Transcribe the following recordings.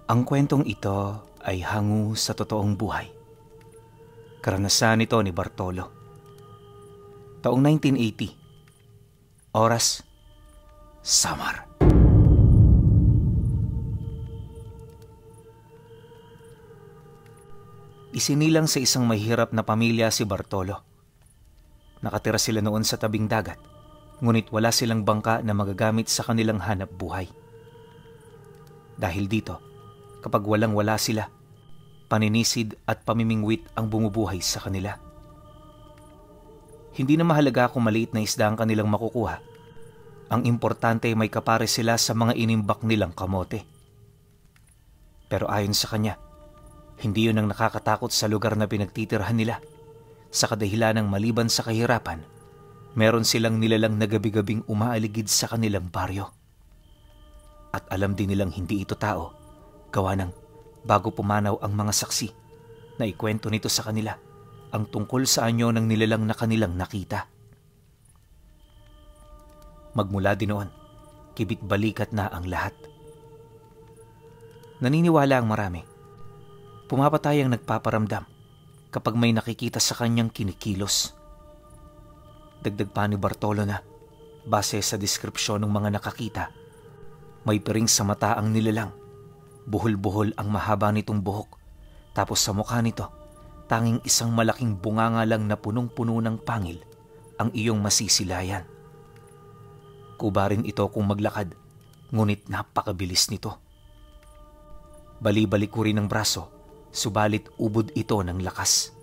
Ang kwentong ito ay hango sa totoong buhay. Karanasan ito ni Bartolo. Taong 1980. Oras, Samar. Isinilang sa isang mahirap na pamilya si Bartolo. Nakatira sila noon sa tabing dagat, ngunit wala silang bangka na magagamit sa kanilang hanap buhay. Dahil dito, kapag walang-wala sila, paninisid at pamimingwit ang bumubuhay sa kanila. Hindi na mahalaga kung maliit na isda ang kanilang makukuha. Ang importante ay may kapare sila sa mga inimbak nilang kamote. Pero ayon sa kanya, hindi yun ang nakakatakot sa lugar na pinagtitirhan nila. Sa kadahilan ng maliban sa kahirapan, meron silang nilalang na gabi-gabing umaaligid sa kanilang baryo. At alam din nilang hindi ito tao, gawa ng bago pumanaw ang mga saksi na ikwento nito sa kanila ang tungkol sa anyo ng nilalang na kanilang nakita. Magmula din noon, kibit-balikat na ang lahat. Naniniwala ang marami. Pumapatay ang nagpaparamdam kapag may nakikita sa kanyang kinikilos. Dagdag pa ni Bartolo na, base sa deskripsyon ng mga nakakita, may piring sa mata ang nilalang. Buhol-buhol ang mahaba nitong buhok. Tapos sa mukha nito, tanging isang malaking bunganga lang na punong-puno ng pangil ang iyong masisilayan. Kuba rin ito kung maglakad, ngunit napakabilis nito. Bali-balik ko rin ang braso, subalit ubod ito ng lakas.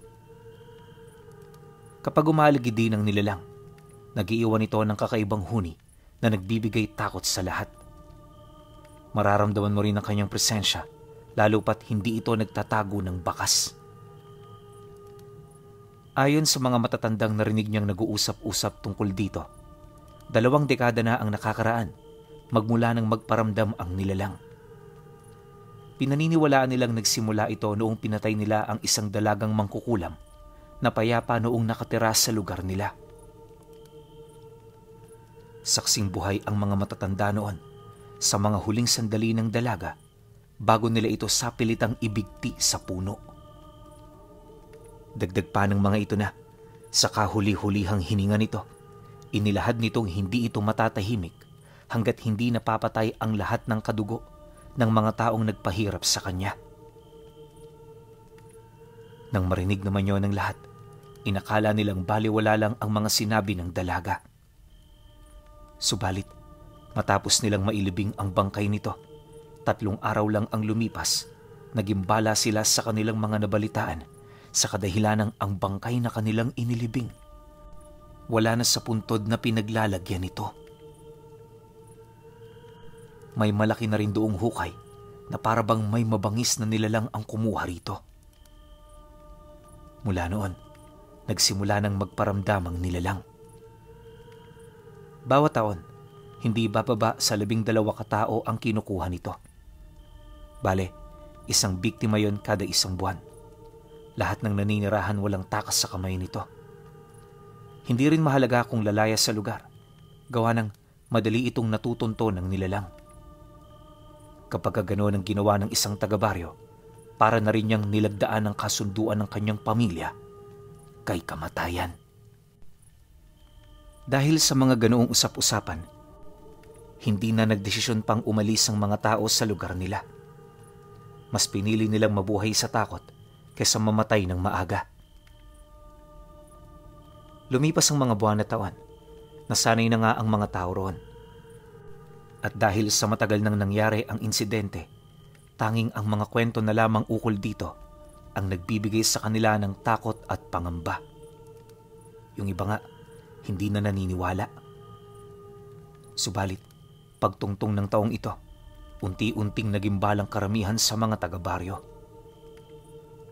Kapag umaligid din ang nilalang, nag-iiwan ito ng kakaibang huni na nagbibigay takot sa lahat. Mararamdaman mo rin ang kanyang presensya, lalo pat hindi ito nagtatago ng bakas. Ayon sa mga matatandang narinig niyang nag-uusap-usap tungkol dito, 2 dekada na ang nakakaraan magmula nang magparamdam ang nilalang. Pinaniniwalaan nilang nagsimula ito noong pinatay nila ang isang dalagang mangkukulam na payapa noong nakatira sa lugar nila. Saksing buhay ang mga matatanda noon sa mga huling sandali ng dalaga bago nila ito sapilitang ibigti sa puno. Dagdag pa ng mga ito na sa kahuli-hulihang hininga nito, inilahad nitong hindi ito matatahimik hanggat hindi napapatay ang lahat ng kadugo ng mga taong nagpahirap sa kanya. Nang marinig naman yon ng lahat, inakala nilang baliwala lang ang mga sinabi ng dalaga. Subalit, matapos nilang mailibing ang bangkay nito, 3 araw lang ang lumipas, nagimbala sila sa kanilang mga nabalitaan sa kadahilanang ang bangkay na kanilang inilibing wala na sa puntod na pinaglalagyan nito. May malaki na rin doong hukay na parabang may mabangis na nilalang ang kumuha rito. Mula noon, nagsimula ng magparamdam ang nilalang. Bawat taon, hindi bababa sa 12 katao ang kinukuha nito. Bale, 1 biktima yon kada 1 buwan. Lahat ng naninirahan walang takas sa kamay nito. Hindi rin mahalaga kung lalaya sa lugar, gawa ng madali itong natutunto ng nilalang. Kapag ganoon ang ginawa ng isang taga-baryo, para na rin niyang nilagdaan ang kasunduan ng kanyang pamilya kay kamatayan. Dahil sa mga ganoong usap-usapan, hindi na nagdesisyon pang umalis ang mga tao sa lugar nila. Mas pinili nilang mabuhay sa takot kaysa mamatay ng maaga. Lumipas ang mga buwan at taon, nasanay na nga ang mga tao roon. At dahil sa matagal nang nangyari ang insidente, tanging ang mga kwento na lamang ukol dito ang nagbibigay sa kanila ng takot at pangamba. Yung iba nga, hindi na naniniwala. Subalit, pagtungtong ng taong ito, unti-unting naging balang karamihan sa mga taga-baryo.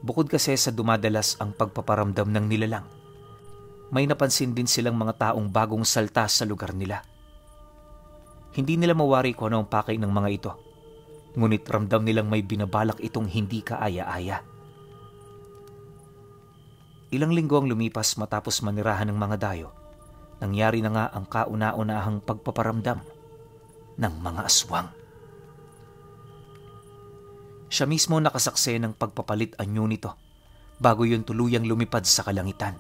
Bukod kasi sa dumadalas ang pagpaparamdam ng nilalang, may napansin din silang mga taong bagong salta sa lugar nila. Hindi nila mawari kung ano ang pakay ng mga ito, ngunit ramdam nilang may binabalak itong hindi kaaya-aya. Ilang linggo ang lumipas matapos manirahan ng mga dayo, nangyari na nga ang kauna-unahang pagpaparamdam ng mga aswang. Siya mismo nakasaksi ng pagpapalit anyo nito bago yun tuluyang lumipad sa kalangitan.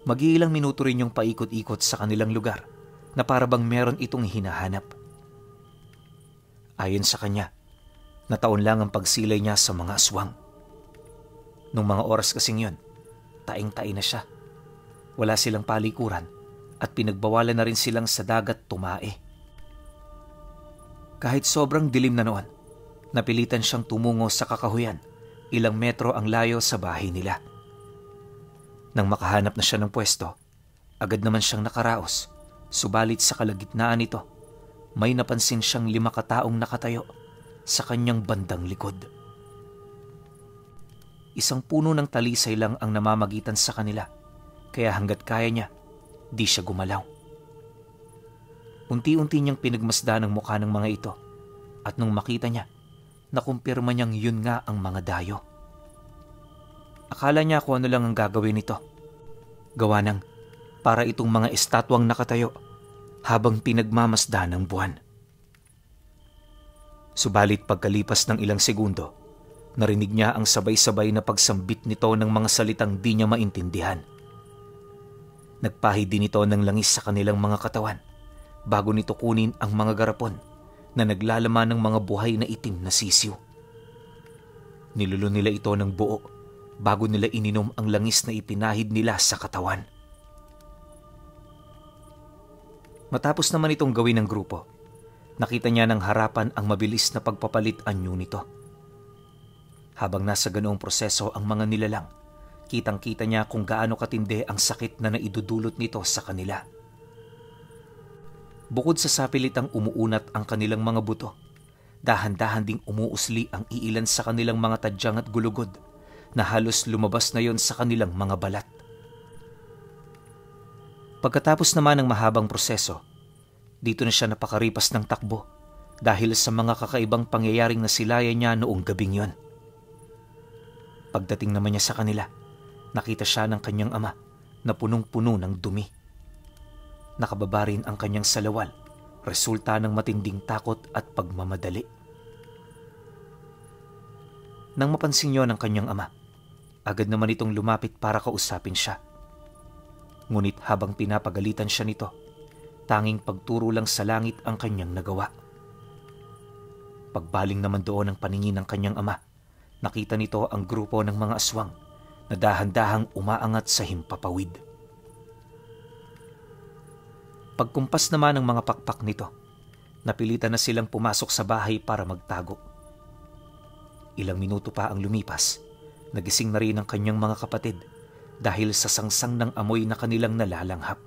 Mag-iilang minuto rin yung paikot-ikot sa kanilang lugar na para bang meron itong hinahanap. Ayon sa kanya, nataon lang ang pagsilay niya sa mga aswang. Nung mga oras kasing yun, taing-tai na siya. Wala silang palikuran at pinagbawalan na rin silang sa dagat tumae. Kahit sobrang dilim na noon, napilitan siyang tumungo sa kakahuyan, ilang metro ang layo sa bahay nila. Nang makahanap na siya ng pwesto, agad naman siyang nakaraos, subalit sa kalagitnaan nito, may napansin siyang 5 kataong nakatayo sa kanyang bandang likod. Isang puno ng talisay lang ang namamagitan sa kanila, kaya hanggat kaya niya, di siya gumalaw. Unti-unti niyang pinagmasdan ang mukha ng mga ito at nung makita niya, nakumpirma niyang yun nga ang mga dayo. Akala niya kung ano lang ang gagawin nito. Gawa ng para itong mga estatwang nakatayo habang pinagmamasdan ng buwan. Subalit pagkalipas ng ilang segundo, narinig niya ang sabay-sabay na pagsambit nito ng mga salitang di niya maintindihan. Nagpahid din ito ng langis sa kanilang mga katawan bago nito kunin ang mga garapon na naglalaman ng mga buhay na itim na sisiw. Nilulo nila ito ng buo bago nila ininom ang langis na ipinahid nila sa katawan. Matapos naman itong gawin ng grupo, nakita niya ng harapan ang mabilis na pagpapalit anyo nito. Habang nasa ganoong proseso ang mga nilalang, kitang-kita niya kung gaano katindi ang sakit na naidudulot nito sa kanila. Bukod sa sapilitang umuunat ang kanilang mga buto, dahan-dahan ding umuusli ang iilan sa kanilang mga tadyang at gulugod na halos lumabas na yon sa kanilang mga balat. Pagkatapos naman ng mahabang proseso, dito na siya napakaripas ng takbo dahil sa mga kakaibang pangyayaring nasilayan niya noong gabing yon. Pagdating naman niya sa kanila, nakita siya ng kanyang ama na punong-puno ng dumi. Nakababa rin ang kanyang salawal, resulta ng matinding takot at pagmamadali. Nang mapansin niyo ng kanyang ama, agad naman itong lumapit para kausapin siya. Ngunit habang pinapagalitan siya nito, tanging pagturo lang sa langit ang kanyang nagawa. Pagbaling naman doon ng paningin ng kanyang ama, nakita nito ang grupo ng mga aswang na dahan-dahang umaangat sa himpapawid. Pagkumpas naman ng mga pakpak nito, napilitan na silang pumasok sa bahay para magtago. Ilang minuto pa ang lumipas, nagising na rin ang kanyang mga kapatid dahil sa sangsang ng amoy na kanilang nalalanghap.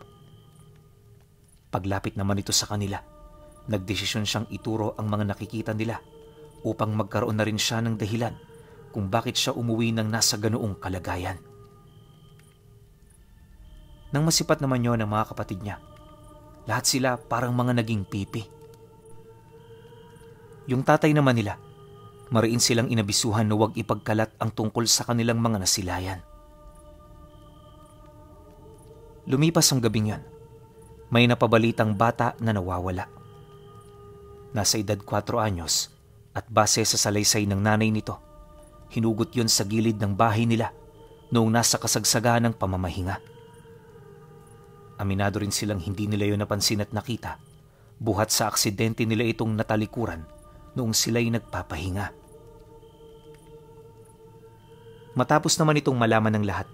Paglapit naman ito sa kanila, nagdesisyon siyang ituro ang mga nakikita nila upang magkaroon na rin siya ng dahilan kung bakit siya umuwi ng nasa ganoong kalagayan. Nang masipat naman yon ng mga kapatid niya, lahat sila parang mga naging pipi. Yung tatay naman nila, mariin silang inabisuhan na huwag ipagkalat ang tungkol sa kanilang mga nasilayan. Lumipas ang gabing yon, may napabalitang bata na nawawala. Nasa edad 4 anyos at base sa salaysay ng nanay nito, hinugot yon sa gilid ng bahay nila noong nasa kasagsagan ng pamamahinga. Aminado rin silang hindi nila yon napansin at nakita, buhat sa aksidente nila itong natalikuran noong sila'y nagpapahinga. Matapos naman itong malaman ng lahat,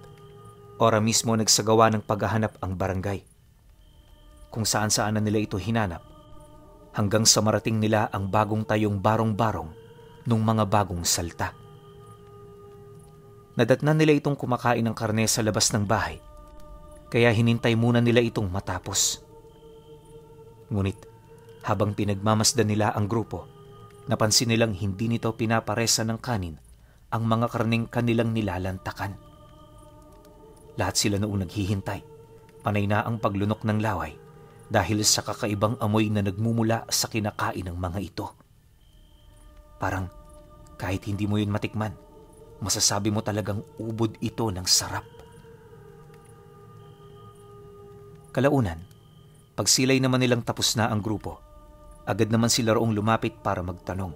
ora mismo nagsagawa ng paghahanap ang barangay. Kung saan-saan na nila ito hinanap, hanggang sa marating nila ang bagong tayong barong-barong nung mga bagong salta. Nadatnan nila itong kumakain ng karne sa labas ng bahay, kaya hinintay muna nila itong matapos. Ngunit habang pinagmamasdan nila ang grupo, napansin nilang hindi nito pinaparesa ng kanin ang mga karneng kanilang nilalantakan. Lahat sila noong naghihintay, panay na ang paglunok ng laway dahil sa kakaibang amoy na nagmumula sa kinakain ng mga ito. Parang kahit hindi mo yun matikman, masasabi mo talagang ubod ito ng sarap. Kalaunan, pagsilay naman nilang tapos na ang grupo, agad naman sila roong lumapit para magtanong.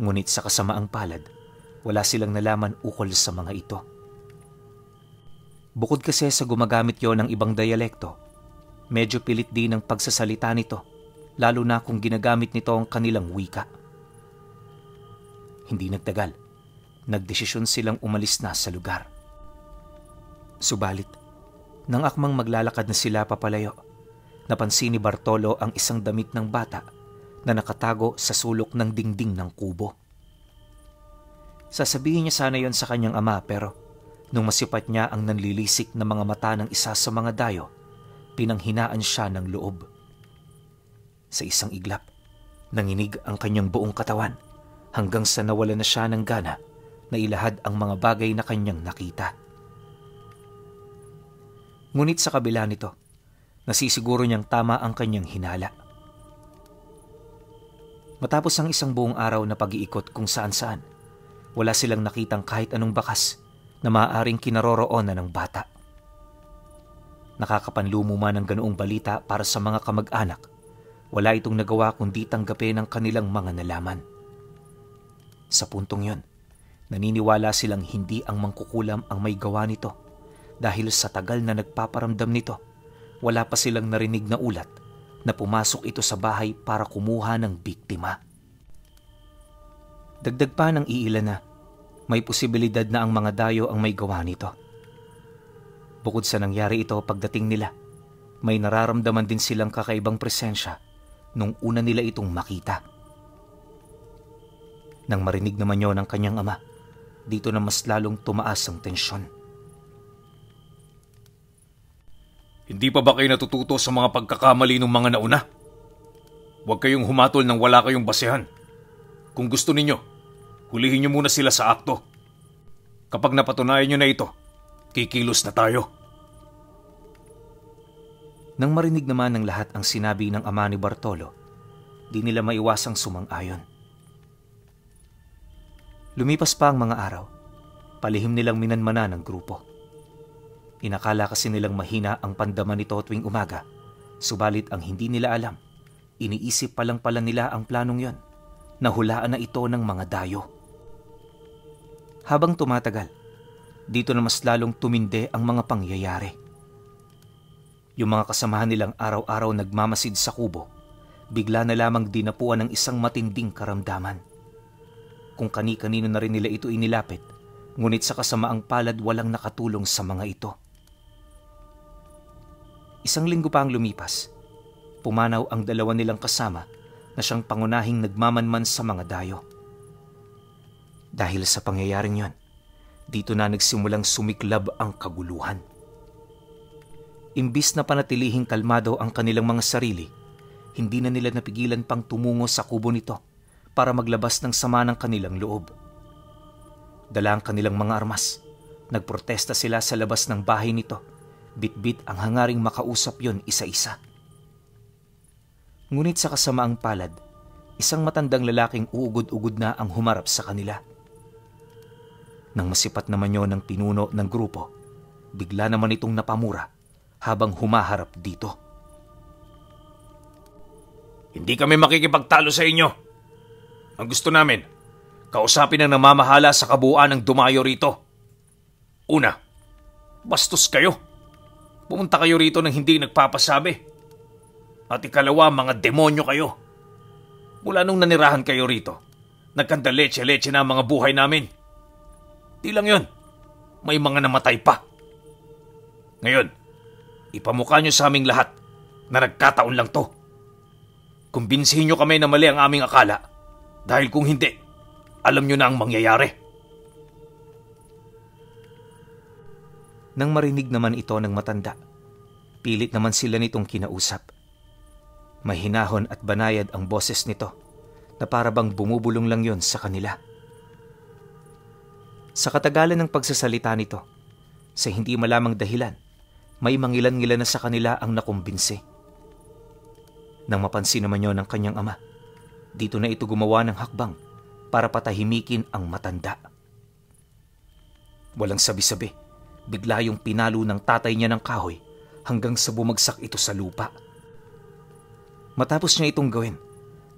Ngunit sa kasamaang palad, wala silang nalaman ukol sa mga ito. Bukod kasi sa gumagamit yon ng ibang dialekto, medyo pilit din ang pagsasalita nito, lalo na kung ginagamit nito ang kanilang wika. Hindi nagtagal, nagdesisyon silang umalis na sa lugar. Subalit, nang akmang maglalakad na sila papalayo, napansin ni Bartolo ang isang damit ng bata na nakatago sa sulok ng dingding ng kubo. Sasabihin niya sana yon sa kanyang ama, pero nung masipat niya ang nanlilisik na mga mata ng isa sa mga dayo, pinanghinaan siya ng loob. Sa isang iglap, nanginig ang kanyang buong katawan hanggang sa nawala na siya ng gana na ilahad ang mga bagay na kanyang nakita. Ngunit sa kabila nito, nasisiguro niyang tama ang kanyang hinala. Matapos ang isang buong araw na pag-iikot kung saan-saan, wala silang nakitang kahit anong bakas na maaaring kinaroroonan ng bata. Nakakapanlumo man ang ganoong balita para sa mga kamag-anak, wala itong nagawa kundi tanggapin ang kanilang mga nalaman. Sa puntong yon, naniniwala silang hindi ang mangkukulam ang may gawa nito dahil sa tagal na nagpaparamdam nito, wala pa silang narinig na ulat na pumasok ito sa bahay para kumuha ng biktima. Dagdag pa ng iilan na may posibilidad na ang mga dayo ang may gawa nito. Bukod sa nangyari ito pagdating nila, may nararamdaman din silang kakaibang presensya nung una nila itong makita. Nang marinig naman yon ng kanyang ama, dito na mas lalong tumaas ang tensyon. Hindi pa ba kayo natututo sa mga pagkakamali ng mga nauna? Huwag kayong humatol nang wala kayong basehan. Kung gusto ninyo, hulihin nyo muna sila sa akto. Kapag napatunayan nyo na ito, kikilos na tayo. Nang marinig naman ng lahat ang sinabi ng ama ni Bartolo, di nila maiwasang sumang-ayon. Lumipas pa ang mga araw, palihim nilang minanmana ng grupo. Inakala kasi nilang mahina ang pandaman nito tuwing umaga, subalit ang hindi nila alam, iniisip pa lang pala nila ang planong yon, nahulaan na ito ng mga dayo. Habang tumatagal, dito na mas lalong tuminde ang mga pangyayari. Yung mga kasamahan nilang araw-araw nagmamasid sa kubo, bigla na lamang dinapuan ng isang matinding karamdaman. Kung kani-kanino na rin nila ito inilapit, ngunit sa kasamaang palad walang nakatulong sa mga ito. Isang linggo pa ang lumipas, pumanaw ang dalawa nilang kasama na siyang pangunahing nagmamanman sa mga dayo. Dahil sa pangyayaring yon, dito na nagsimulang sumiklab ang kaguluhan. Imbis na panatilihing kalmado ang kanilang mga sarili, hindi na nila napigilan pang tumungo sa kubo nito para maglabas ng sama ng kanilang loob. Dala ang kanilang mga armas, nagprotesta sila sa labas ng bahay nito, bitbit ang hangaring makausap yon isa-isa. Ngunit sa kasamaang palad, isang matandang lalaking uugod-ugod na ang humarap sa kanila. Nang masipat naman yon ng pinuno ng grupo, bigla naman itong napamura habang humaharap dito. Hindi kami makikipagtalo sa inyo. Ang gusto namin, kausapin ang namamahala sa kabuuan ng dumayo rito. Una, bastos kayo. Pumunta kayo rito nang hindi nagpapasabi. At ikalawa, mga demonyo kayo. Mula nung nanirahan kayo rito, nagkandaletse-letse na ang mga buhay namin. Di lang yun, may mga namatay pa. Ngayon, ipamukha nyo sa aming lahat na nagkataon lang to. Kumbinsihin nyo kami na mali ang aming akala, dahil kung hindi, alam nyo na ang mangyayari. Nang marinig naman ito ng matanda, pilit naman sila nitong kinausap. May hinahon at banayad ang boses nito na parabang bumubulong lang yon sa kanila. Sa katagalan ng pagsasalita nito, sa hindi malamang dahilan, may mangilan-ngilan na sa kanila ang nakumbinsi. Nang mapansin naman yon ng kanyang ama, dito na ito gumawa ng hakbang para patahimikin ang matanda. Walang sabi-sabi, bigla yung pinalo ng tatay niya ng kahoy hanggang sa bumagsak ito sa lupa. Matapos niya itong gawin,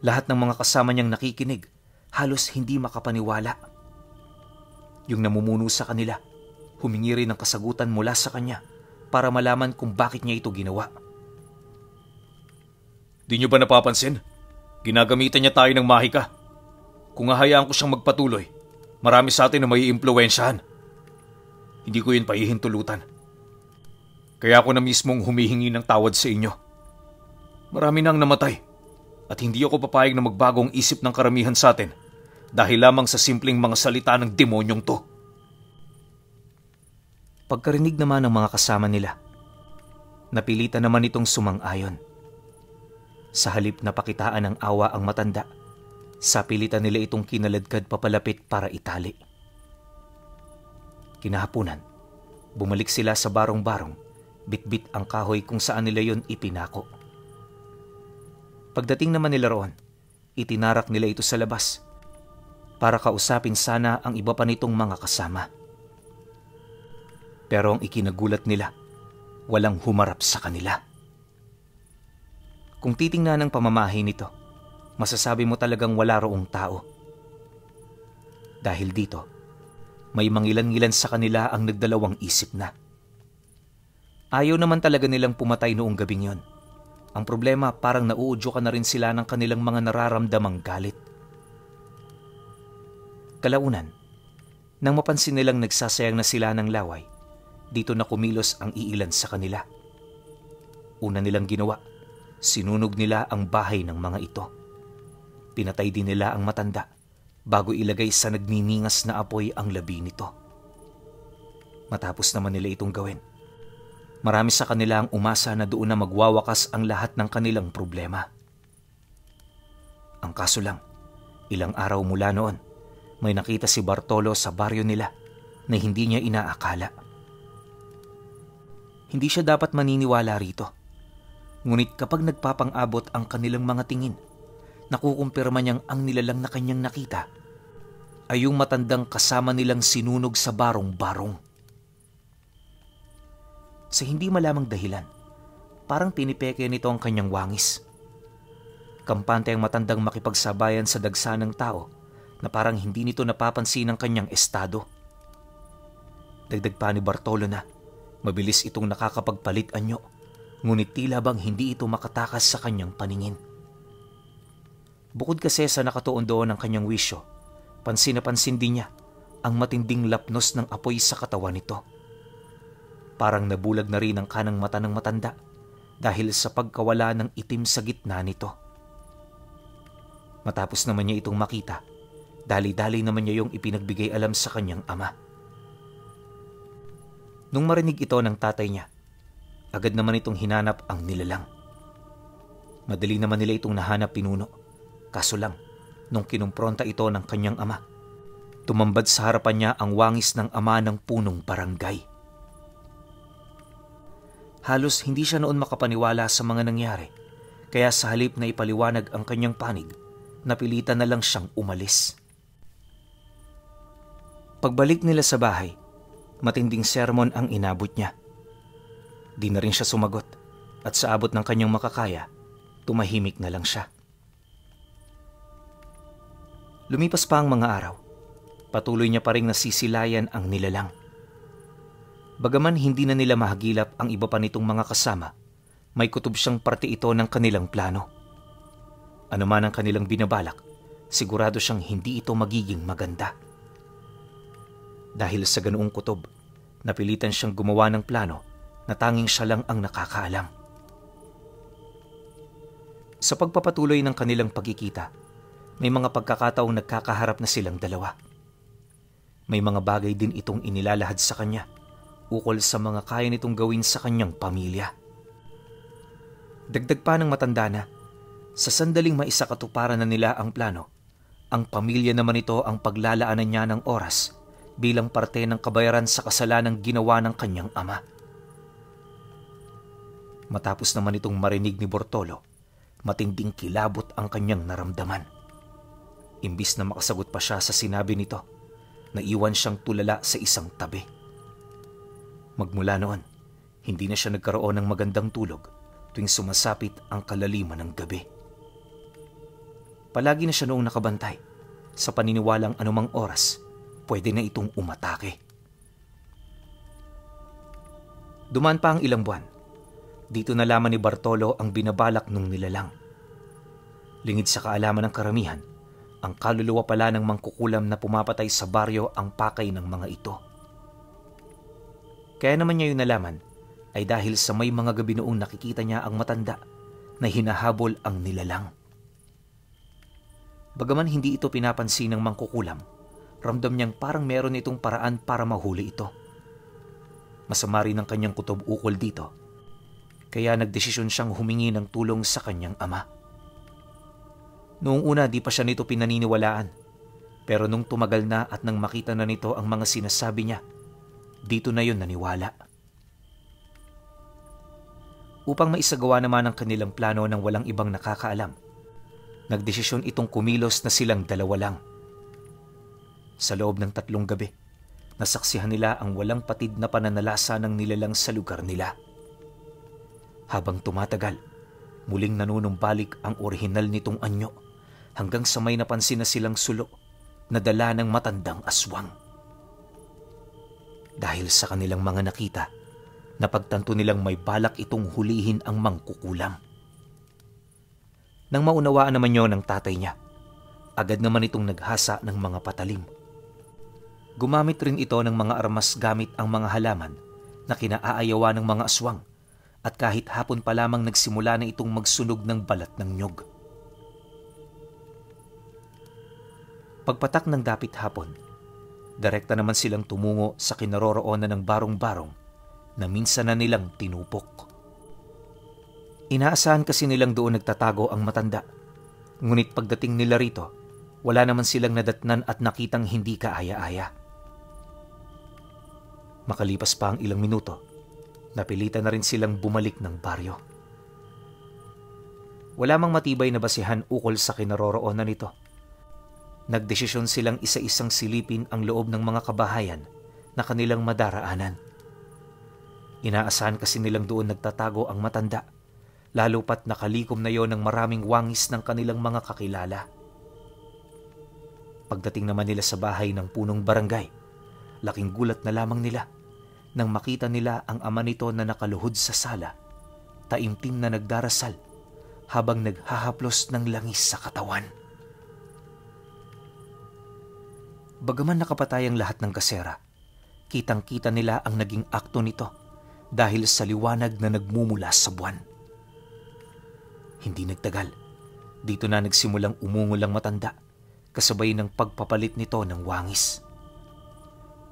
lahat ng mga kasama niyang nakikinig halos hindi makapaniwala. Yung namumuno sa kanila, humingi rin ng kasagutan mula sa kanya para malaman kung bakit niya ito ginawa. Di niyo ba napapansin? Ginagamitan niya tayo ng mahika. Kung hahayaan ko siyang magpatuloy, marami sa atin na may impluwensyahan. Hindi ko yun pahihintulutan. Kaya ako na mismong humihingi ng tawad sa inyo. Marami nang namatay at hindi ako papayag na magbago ang isip ng karamihan sa atin dahil lamang sa simpleng mga salita ng demonyong to. Pagkarinig naman ng mga kasama nila, napilitan naman itong sumang-ayon. Sa halip na pakitaan ng awa ang matanda, sa pilitan nila itong kinaladkad papalapit para itali. Kinahapunan, bumalik sila sa barong-barong, bitbit ang kahoy kung saan nila yon ipinako. Pagdating naman nila roon, itinarak nila ito sa labas para kausapin sana ang iba pa nitong mga kasama. Pero ang ikinagulat nila, walang humarap sa kanila. Kung titingnan ang pamamahay nito, masasabi mo talagang wala roong tao. Dahil dito, may mangilan-ngilan sa kanila ang nagdalawang isip na. Ayaw naman talaga nilang pumatay noong gabing yon. Ang problema, parang nauudyo ka na rin sila ng kanilang mga nararamdamang galit. Kalaunan, nang mapansin nilang nagsasayang na sila ng laway, dito na kumilos ang iilan sa kanila. Una nilang ginawa, sinunog nila ang bahay ng mga ito. Pinatay din nila ang matanda bago ilagay sa nagniningas na apoy ang labi nito. Matapos naman nila itong gawin, marami sa kanila ang umasa na doon na magwawakas ang lahat ng kanilang problema. Ang kaso lang, ilang araw mula noon, may nakita si Bartolo sa baryo nila na hindi niya inaakala. Hindi siya dapat maniniwala rito. Ngunit kapag nagpapang-abot ang kanilang mga tingin, nakukumpirma niyang ang nilalang na kanyang nakita ay yung matandang kasama nilang sinunog sa barong-barong. Sa hindi malamang dahilan, parang pinipeke nito ang kanyang wangis. Kampante ang matandang makipagsabayan sa dagsa ng tao na parang hindi nito napapansin ang kanyang estado. Dagdag pa ni Bartolo na mabilis itong nakakapagpalit anyo, ngunit tila bang hindi ito makatakas sa kanyang paningin. Bukod kasi sa nakatuon doon ang kanyang wisyo, pansin na pansin din niya ang matinding lapnos ng apoy sa katawan nito. Parang nabulag na rin ang kanang mata ng matanda dahil sa pagkawala ng itim sa gitna nito. Matapos naman niya itong makita, dali-dali naman niya yung ipinagbigay alam sa kanyang ama. Nung marinig ito ng tatay niya, agad naman itong hinanap ang nilalang. Madali naman nila itong nahanap pinuno. Kaso lang, nung kinumpronta ito ng kanyang ama, tumambad sa harapan niya ang wangis ng ama ng punong barangay. Halos hindi siya noon makapaniwala sa mga nangyari, kaya sa halip na ipaliwanag ang kanyang panig, napilitan na lang siyang umalis. Pagbalik nila sa bahay, matinding sermon ang inabot niya. Di na rin siya sumagot at sa abot ng kanyang makakaya, tumahimik na lang siya. Lumipas pa ang mga araw, patuloy niya pa rin nasisilayan ang nilalang. Bagaman hindi na nila mahagilap ang iba pa nitong mga kasama, may kutob siyang parte ito ng kanilang plano. Ano man ang kanilang binabalak, sigurado siyang hindi ito magiging maganda. Dahil sa ganoong kutob, napilitan siyang gumawa ng plano na tanging siya lang ang nakakaalam. Sa pagpapatuloy ng kanilang pagkikita, may mga pagkakataong nagkakaharap na silang dalawa. May mga bagay din itong inilalahad sa kanya ukol sa mga kaya nitong gawin sa kanyang pamilya. Dagdag pa ng matanda na, sa sandaling maisakatuparan na nila ang plano, ang pamilya naman ito ang paglalaanan niya ng oras bilang parte ng kabayaran sa kasalanang ginawa ng kanyang ama. Matapos naman itong marinig ni Bartolo, matinding kilabot ang kanyang naramdaman. Imbis na makasagot pa siya sa sinabi nito, naiwan siyang tulala sa isang tabi. Magmula noon, hindi na siya nagkaroon ng magandang tulog tuwing sumasapit ang kalaliman ng gabi. Palagi na siya noong nakabantay sa paniniwalang anumang oras pwede na itong umatake. Dumaan pa ang ilang buwan. Dito nalaman ni Bartolo ang binabalak ng nilalang. Lingid sa kaalaman ng karamihan, ang kaluluwa pala ng mangkukulam na pumapatay sa baryo ang pakay ng mga ito. Kaya naman niya yung nalaman ay dahil sa may mga gabi noong nakikita niya ang matanda na hinahabol ang nilalang. Bagaman hindi ito pinapansin ng mangkukulam, ramdam niyang parang meron itong paraan para mahuli ito. Masama rin ang kanyang kutob ukol dito, kaya nagdesisyon siyang humingi ng tulong sa kanyang ama. Noong una di pa siya nito pinaniniwalaan, pero nung tumagal na at nang makita na nito ang mga sinasabi niya, dito na yun naniwala. Upang maisagawa naman ang kanilang plano ng walang ibang nakakaalam, nagdesisyon itong kumilos na silang dalawa lang. Sa loob ng 3 gabi, nasaksihan nila ang walang patid na pananalasa ng nilalang sa lugar nila. Habang tumatagal, muling nanunumbalik ang orihinal nitong anyo hanggang sa may napansin na silang sulo na dala ng matandang aswang. Dahil sa kanilang mga nakita, napagtanto nilang may balak itong hulihin ang mangkukulam. Nang maunawaan naman yon ng tatay niya, agad naman itong naghasa ng mga patalim. Gumamit rin ito ng mga armas gamit ang mga halaman na kinaayawan ng mga aswang at kahit hapon pa lamang nagsimula na itong magsunog ng balat ng nyog. Pagpatak ng dapit hapon, direkta naman silang tumungo sa kinaroroonan ng barong-barong na minsan na nilang tinupok. Inaasahan kasi nilang doon nagtatago ang matanda, ngunit pagdating nila rito, wala naman silang nadatnan at nakitang hindi kaaya-aya. Makalipas pa ang ilang minuto, napilitan na rin silang bumalik ng baryo. Wala mang matibay na basihan ukol sa kinaroroonan nito. Nagdesisyon silang isa-isang silipin ang loob ng mga kabahayan na kanilang madaraanan. Inaasahan kasi nilang doon nagtatago ang matanda, lalo pat nakalikom na yon ng maraming wangis ng kanilang mga kakilala. Pagdating naman nila sa bahay ng punong barangay, laking gulat na lamang nila nang makita nila ang ama nito na nakaluhod sa sala, taimtim na nagdarasal habang naghahaplos ng langis sa katawan. Bagaman nakapatay ang lahat ng kasera, kitang-kita nila ang naging akto nito dahil sa liwanag na nagmumula sa buwan. Hindi nagtagal, dito na nagsimulang umungol ang matanda kasabay ng pagpapalit nito ng wangis.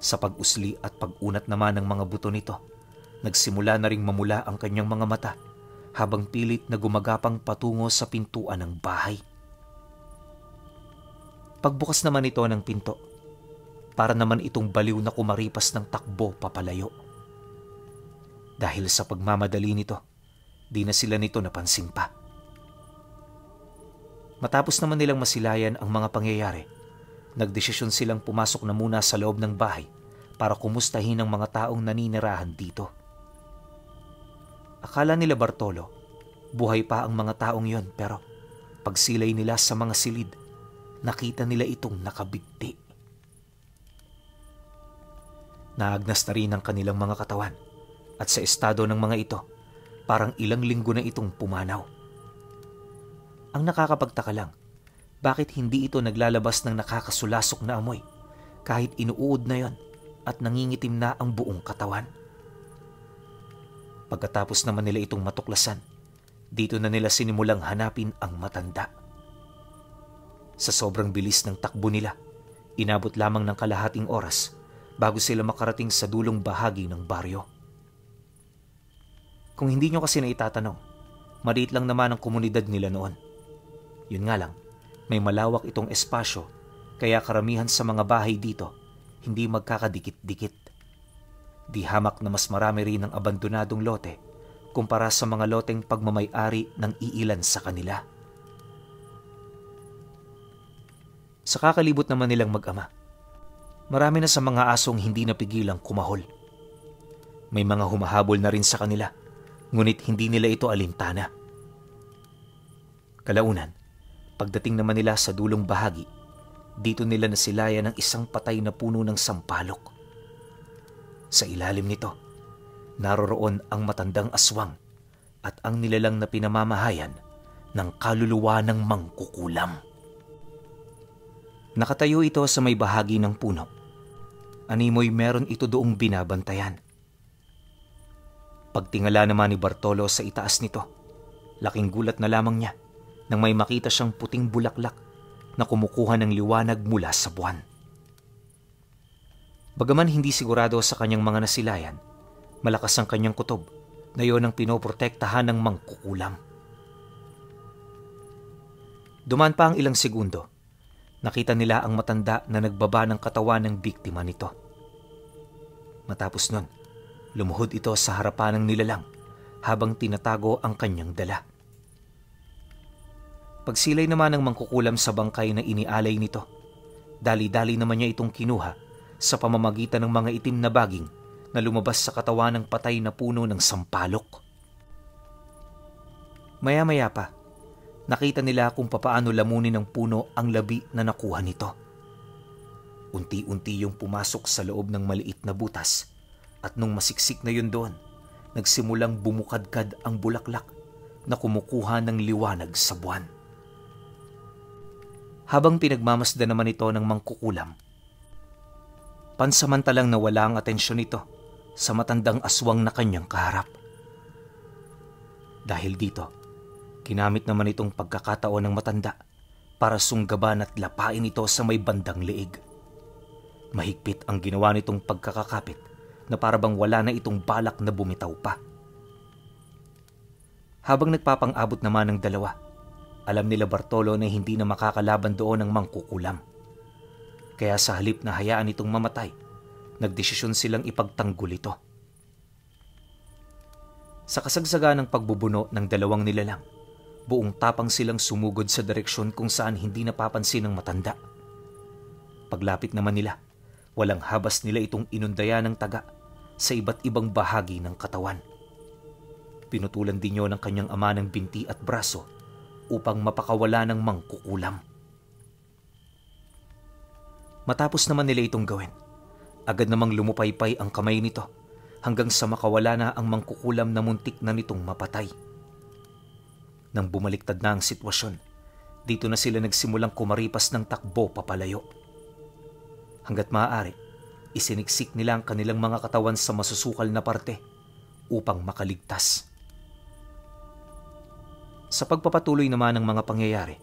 Sa pag-usli at pag-unat naman ng mga buto nito, nagsimula na ring mamula ang kanyang mga mata habang pilit na gumagapang patungo sa pintuan ng bahay. Pagbukas naman ito ng pinto, para naman itong baliw na kumaripas ng takbo papalayo. Dahil sa pagmamadali nito, di na sila nito napansin pa. Matapos naman nilang masilayan ang mga pangyayari, nagdesisyon silang pumasok na muna sa loob ng bahay para kumustahin ang mga taong naninirahan dito. Akala nila Bartolo, buhay pa ang mga taong yon, pero pagsilay nila sa mga silid, nakita nila itong nakabigti. Naagnas na rin ang kanilang mga katawan at sa estado ng mga ito, parang ilang linggo na itong pumanaw. Ang nakakapagtaka lang, bakit hindi ito naglalabas ng nakakasulasok na amoy kahit inuud na yon at nangingitim na ang buong katawan? Pagkatapos naman nila itong matuklasan, dito na nila sinimulang hanapin ang matanda. Sa sobrang bilis ng takbo nila, inabot lamang ng kalahating oras bago sila makarating sa dulong bahagi ng baryo. Kung hindi nyo kasi naitatanong, maliit lang naman ang komunidad nila noon. Yun nga lang, may malawak itong espasyo kaya karamihan sa mga bahay dito hindi magkakadikit-dikit. Di hamak na mas marami rin ang abandonadong lote kumpara sa mga loteng pagmamay-ari ng iilan sa kanila. Sa kakalibot naman nilang mag-ama, marami na sa mga asong hindi napigilang kumahol. May mga humahabol na rin sa kanila, ngunit hindi nila ito alintana. Kalaunan, pagdating naman nila sa dulong bahagi, Dito nila nasilayan ang isang patay na puno ng sampalok. Sa ilalim nito, naroroon ang matandang aswang at ang nilalang na pinamamahayan ng kaluluwa ng mangkukulam. Nakatayo ito sa may bahagi ng puno. Animoy meron ito doong binabantayan. Pagtingala naman ni Bartolo sa itaas nito, laking gulat na lamang niya nang may makita siyang puting bulaklak na kumukuha ng liwanag mula sa buwan. Bagaman hindi sigurado sa kanyang mga nasilayan, malakas ang kanyang kutob na yon ang pinoprotektahan ng mangkukulam. Dumaan pa ang ilang segundo, nakita nila ang matanda na nagbaba ng katawan ng biktima nito. Matapos nun, lumuhod ito sa harapan ng nilalang habang tinatago ang kanyang dala. Pagsilay naman ng mangkukulam sa bangkay na inialay nito, dali-dali naman niya itong kinuha sa pamamagitan ng mga itim na baging na lumabas sa katawan ng patay na puno ng sampalok. Maya-maya pa, nakita nila kung papaano lamunin ng puno ang labi na nakuha nito. Unti-unti yung pumasok sa loob ng maliit na butas at nung masiksik na yun doon, nagsimulang bumukadkad ang bulaklak na kumukuha ng liwanag sa buwan. Habang pinagmamasdan naman ito ng mangkukulam, pansamantalang nawala ang atensyon nito sa matandang aswang na kanyang kaharap. Dahil dito, ginamit naman itong pagkakataon ng matanda para sunggaban at lapain ito sa may bandang leeg. Mahigpit ang ginawa nitong pagkakakapit na parabang wala na itong balak na bumitaw pa. Habang nagpapang-abot naman ng dalawa, alam nila Bartolo na hindi na makakalaban doon ng mangkukulam. Kaya sa halip na hayaan itong mamatay, nagdesisyon silang ipagtanggol ito. Sa kasagsagan ng pagbubuno ng dalawang nilalang, buong tapang silang sumugod sa direksyon kung saan hindi napapansin ng matanda. Paglapit naman nila, walang habas nila itong inundaya ng taga sa iba't ibang bahagi ng katawan. Pinutulan din yun ng kanyang ama ng binti at braso upang mapakawala ng mangkukulam. Matapos naman nila itong gawin, agad namang lumupaypay ang kamay nito hanggang sa makawala na ang mangkukulam na muntik na nitong mapatay. Nang bumaliktad na ang sitwasyon, dito na sila nagsimulang kumaripas ng takbo papalayo. Hanggat maaari, isiniksik nila ang kanilang mga katawan sa masusukal na parte upang makaligtas. Sa pagpapatuloy naman ng mga pangyayari,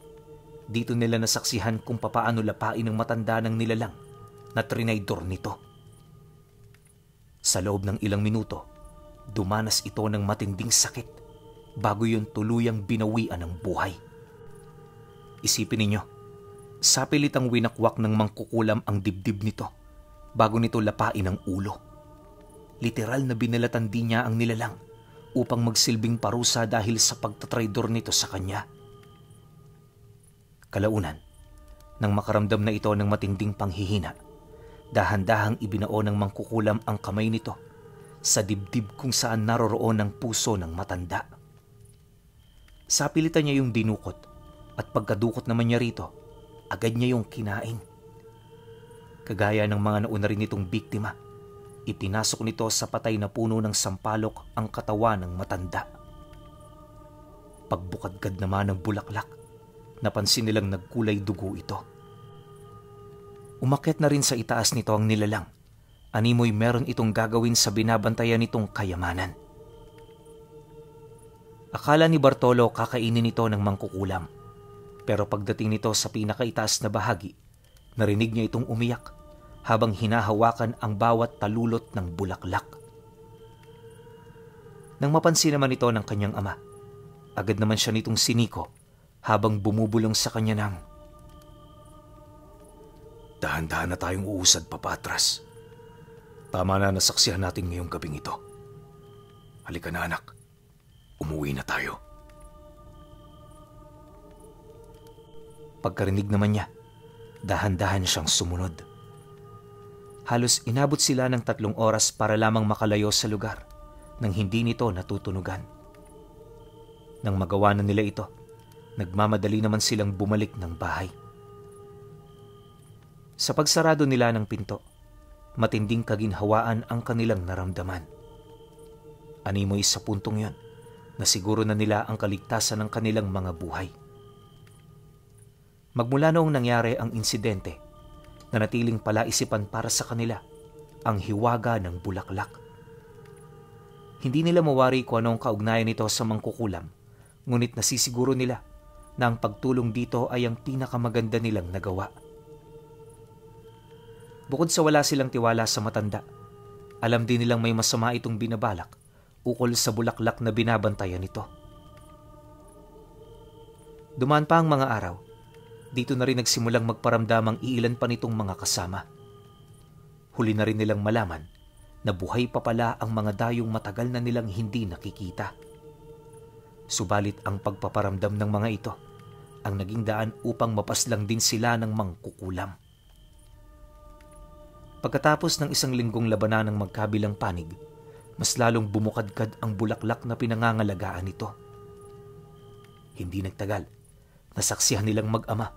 dito nila nasaksihan kung papaano lapain ng matanda ng nilalang na trinaydor nito. Sa loob ng ilang minuto, dumanas ito ng matinding sakit bago yun tuluyang binawian ng buhay. Isipin ninyo, sapilitang winakwak ng mangkukulam ang dibdib nito bago nito lapain ang ulo. Literal na binalatan din niya ang nilalang upang magsilbing parusa dahil sa pagtatraydor nito sa kanya. Kalaunan, nang makaramdam na ito ng matinding panghihina, dahan-dahang ibinao ng mangkukulam ang kamay nito sa dibdib kung saan naroroon ang puso ng matanda. Sapilitan niya yung dinukot at pagkadukot naman niya rito, agad niya yung kinain. Kagaya ng mga nauna rin nitong biktima, ipinasok nito sa patay na puno ng sampalok ang katawan ng matanda. Pagbukadkad naman ng bulaklak, napansin nilang nagkulay dugo ito. Umakyat na rin sa itaas nito ang nilalang. Animoy meron itong gagawin sa binabantayan nitong kayamanan. Akala ni Bartolo kakainin ito ng mangkukulam. Pero pagdating nito sa pinakaitaas na bahagi, narinig niya itong umiyak habang hinahawakan ang bawat talulot ng bulaklak. Nang mapansin naman ito ng kanyang ama, agad naman siya nitong siniko habang bumubulong sa kanya ng, "Dahan-dahan na tayong uusad papatras. Tama na nasaksihan natin ngayong gabing ito. Halika na anak, umuwi na tayo." Pagkarinig naman niya, dahan-dahan siyang sumunod. Halos inabot sila ng 3 oras para lamang makalayo sa lugar nang hindi nito natutunugan. Nang magawa na nila ito, nagmamadali naman silang bumalik ng bahay. Sa pagsarado nila ng pinto, matinding kaginhawaan ang kanilang naramdaman. Animoy sa puntong yon na siguro na nila ang kaligtasan ng kanilang mga buhay. Magmula noong nangyari ang insidente, nanatiling palaisipan para sa kanila ang hiwaga ng bulaklak. Hindi nila mawari kung anong kaugnayan nito sa mangkukulam, ngunit nasisiguro nila na ang pagtulong dito ay ang pinakamaganda nilang nagawa. Bukod sa wala silang tiwala sa matanda, alam din nilang may masama itong binabalak ukol sa bulaklak na binabantayan nito. Dumaan pa ang mga araw, dito na rin nagsimulang magparamdam ang iilan pa nitong mga kasama. Huli na rin nilang malaman na buhay pa pala ang mga dayong matagal na nilang hindi nakikita. Subalit ang pagpaparamdam ng mga ito ang naging daan upang mapaslang din sila ng mangkukulam. Pagkatapos ng isang linggong labanan ng magkabilang panig, mas lalong bumukadkad ang bulaklak na pinangangalagaan nito. Hindi nagtagal, nasaksihan nilang mag-ama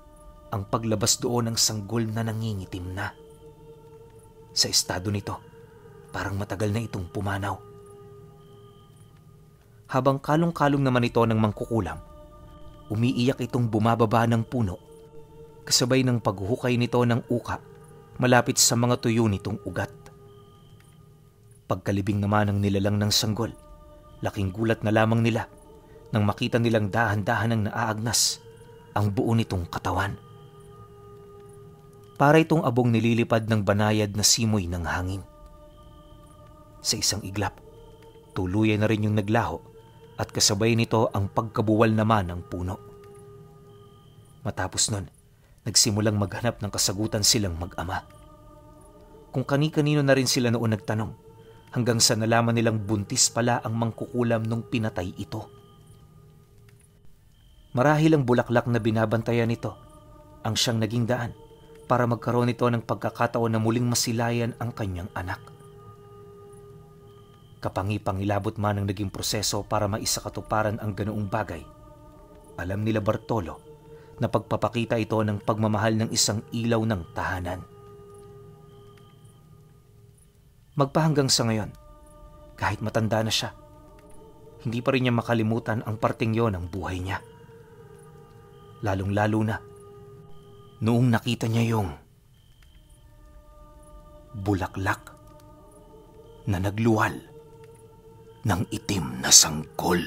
ang paglabas doon ng sanggol na nangingitim na. Sa estado nito, parang matagal na itong pumanaw. Habang kalong-kalong naman ito ng mangkukulam, umiiyak itong bumababa ng puno, kasabay ng paghuhukay nito ng uka malapit sa mga tuyo nitong ugat. Pagkalibing naman ng nilalang ng sanggol, laking gulat na lamang nila nang makita nilang dahan-dahan ang naaagnas ang buo nitong katawan. Para itong abong nililipad ng banayad na simoy ng hangin. Sa isang iglap, tuluyan na rin yung naglaho at kasabay nito ang pagkabuwal naman ng puno. Matapos nun, nagsimulang maghanap ng kasagutan silang mag-ama. Kung kani-kanino na rin sila noon nagtanong, hanggang sa nalaman nilang buntis pala ang mangkukulam nung pinatay ito. Marahil ang bulaklak na binabantayan nito ang siyang naging daan para magkaroon ito ng pagkakataon na muling masilayan ang kanyang anak. Kapangi-pangilabot man ang naging proseso para maisakatuparan ang ganoong bagay, alam nila Bartolo na pagpapakita ito ng pagmamahal ng isang ilaw ng tahanan. Magpahanggang sa ngayon, kahit matanda na siya, hindi pa rin niya makalimutan ang parteng yon ng buhay niya. Lalong-lalo na noong nakita niya yung bulaklak na nagluwal ng itim na sanggol.